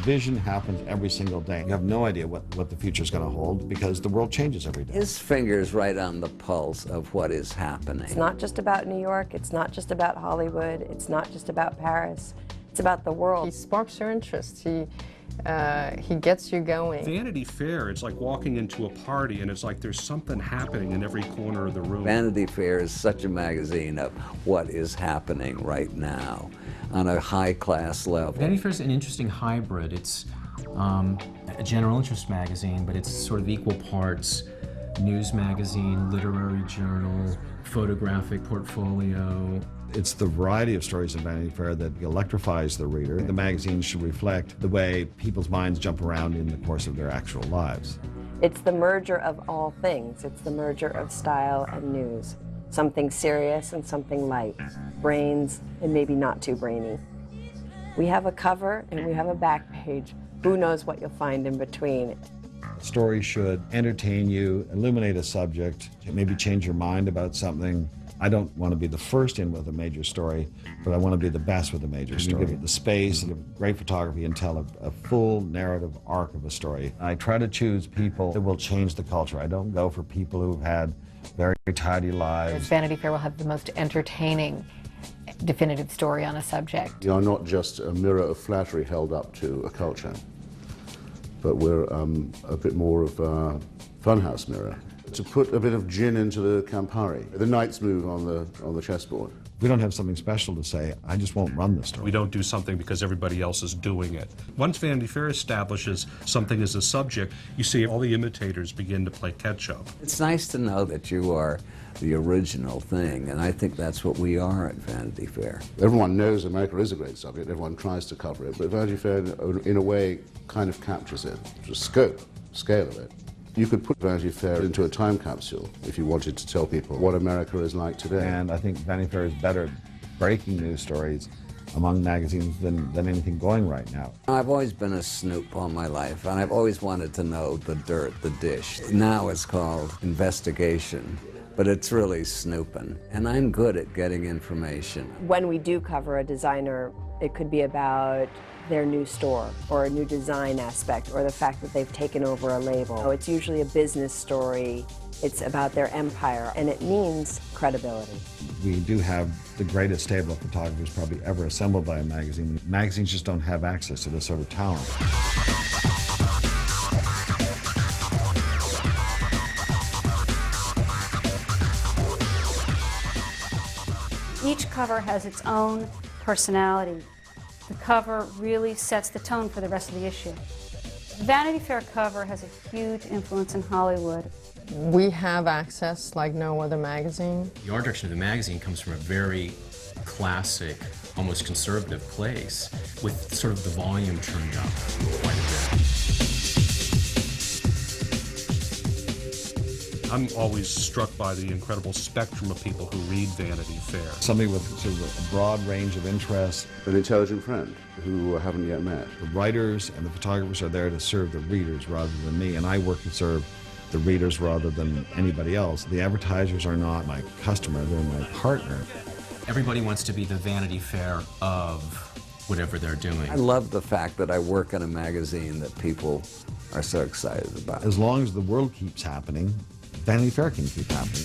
Revision happens every single day. You have no idea what the future is going to hold because the world changes every day. His finger's right on the pulse of what is happening. It's not just about New York, it's not just about Hollywood, it's not just about Paris, it's about the world. He sparks your interest. He gets you going. Vanity Fair, it's like walking into a party and it's like there's something happening in every corner of the room. Vanity Fair is such a magazine of what is happening right now on a high-class level. Vanity Fair is an interesting hybrid. It's a general interest magazine, but it's sort of equal parts news magazine, literary journal, photographic portfolio. It's the variety of stories in Vanity Fair that electrifies the reader. The magazine should reflect the way people's minds jump around in the course of their actual lives. It's the merger of all things. It's the merger of style and news. Something serious and something light. Brains and maybe not too brainy. We have a cover and we have a back page. Who knows what you'll find in between. A story should entertain you, illuminate a subject, maybe change your mind about something. I don't want to be the first in with a major story, but I want to be the best with a major story. You give it the space, and give great photography, and tell a full narrative arc of a story. I try to choose people that will change the culture. I don't go for people who've had very tidy lives. Vanity Fair will have the most entertaining, definitive story on a subject. You are not just a mirror of flattery held up to a culture, but we're a bit more of a funhouse mirror. To put a bit of gin into the Campari, the knight's move on the chessboard. If we don't have something special to say, I just won't run the story. We don't do something because everybody else is doing it. Once Vanity Fair establishes something as a subject, you see all the imitators begin to play catch-up. It's nice to know that you are the original thing, and I think that's what we are at Vanity Fair. Everyone knows America is a great subject, everyone tries to cover it, but Vanity Fair, in a way, kind of captures it. The scope, scale of it. You could put Vanity Fair into a time capsule if you wanted to tell people what America is like today. And I think Vanity Fair is better at breaking news stories among magazines than anything going right now. I've always been a snoop all my life, and I've always wanted to know the dirt, the dish. Now it's called investigation, but it's really snooping. And I'm good at getting information. When we do cover a designer, it could be about their new store or a new design aspect or the fact that they've taken over a label. So it's usually a business story. It's about their empire, and it means credibility. We do have the greatest stable of photographers probably ever assembled by a magazine. Magazines just don't have access to this sort of talent. Each cover has its own personality. The cover really sets the tone for the rest of the issue. Vanity Fair cover has a huge influence in Hollywood. We have access like no other magazine. The art direction of the magazine comes from a very classic, almost conservative place, with sort of the volume turned up quite a bit. I'm always struck by the incredible spectrum of people who read Vanity Fair. Somebody with sort of a broad range of interests. An intelligent friend who I haven't yet met. The writers and the photographers are there to serve the readers rather than me, and I work to serve the readers rather than anybody else. The advertisers are not my customer, they're my partner. Everybody wants to be the Vanity Fair of whatever they're doing. I love the fact that I work in a magazine that people are so excited about. As long as the world keeps happening, Vanity Fair can keep happening.